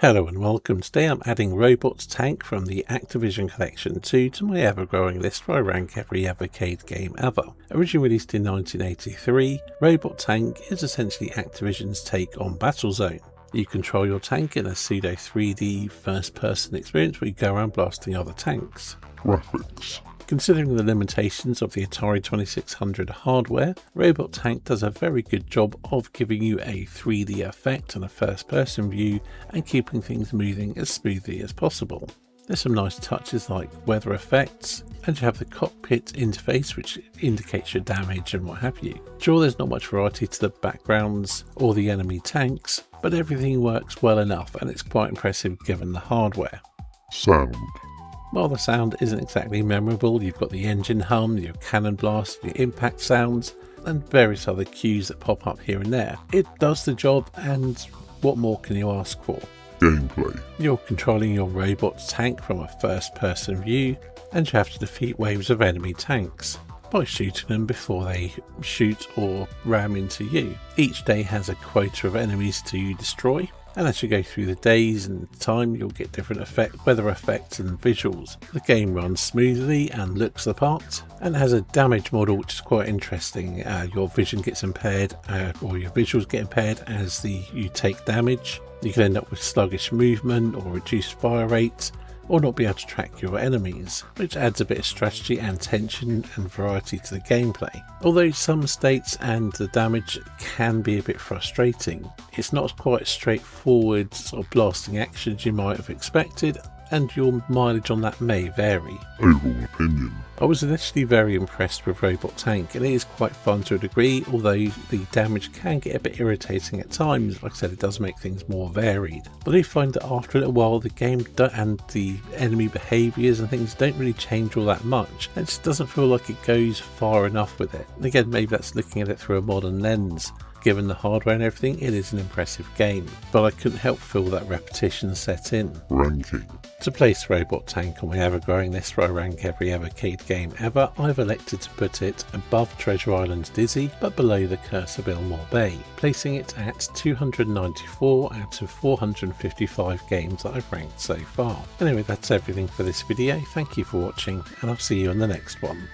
Hello and welcome. Today I'm adding Robot's Tank from the Activision Collection 2 to my ever-growing list where I rank every Evercade game ever. Originally released in 1983, Robot Tank is essentially Activision's take on Battlezone. You control your tank in a pseudo 3D first-person experience where you go around blasting other tanks. Graphics. Considering the limitations of the Atari 2600 hardware, Robot Tank does a very good job of giving you a 3D effect and a first-person view and keeping things moving as smoothly as possible. There's some nice touches like weather effects, and you have the cockpit interface which indicates your damage and what have you. Sure, there's not much variety to the backgrounds or the enemy tanks, but everything works well enough and it's quite impressive given the hardware. Sound. While the sound isn't exactly memorable, you've got the engine hum, your cannon blast, your impact sounds, and various other cues that pop up here and there. It does the job, and what more can you ask for? Gameplay. You're controlling your robot's tank from a first-person view, and you have to defeat waves of enemy tanks by shooting them before they shoot or ram into you. Each day has a quota of enemies to destroy, and as you go through the days and time you'll get different weather effects and visuals. The game runs smoothly and looks the part, and has a damage model which is quite interesting. Your vision gets impaired or your visuals get impaired as you take damage. You can end up with sluggish movement or reduced fire rate, or not be able to track your enemies, which adds a bit of strategy and tension and variety to the gameplay. Although some states and the damage can be a bit frustrating, it's not quite as straightforward sort of blasting actions you might have expected, and your mileage on that may vary. Overall opinion. I was initially very impressed with Robot Tank, and it is quite fun to a degree, although the damage can get a bit irritating at times. Like I said, it does make things more varied. But I find that after a little while the game and the enemy behaviours and things don't really change all that much. It just doesn't feel like it goes far enough with it. And again, maybe that's looking at it through a modern lens. Given the hardware and everything, it is an impressive game, but I couldn't help feel that repetition set in. Ranking. To place Robot Tank on my ever-growing list where I rank every Evercade game ever, I've elected to put it above Treasure Island's Dizzy, but below the Curse of Ilmore Bay, placing it at 294 out of 455 games that I've ranked so far. Anyway, that's everything for this video. Thank you for watching, and I'll see you in the next one.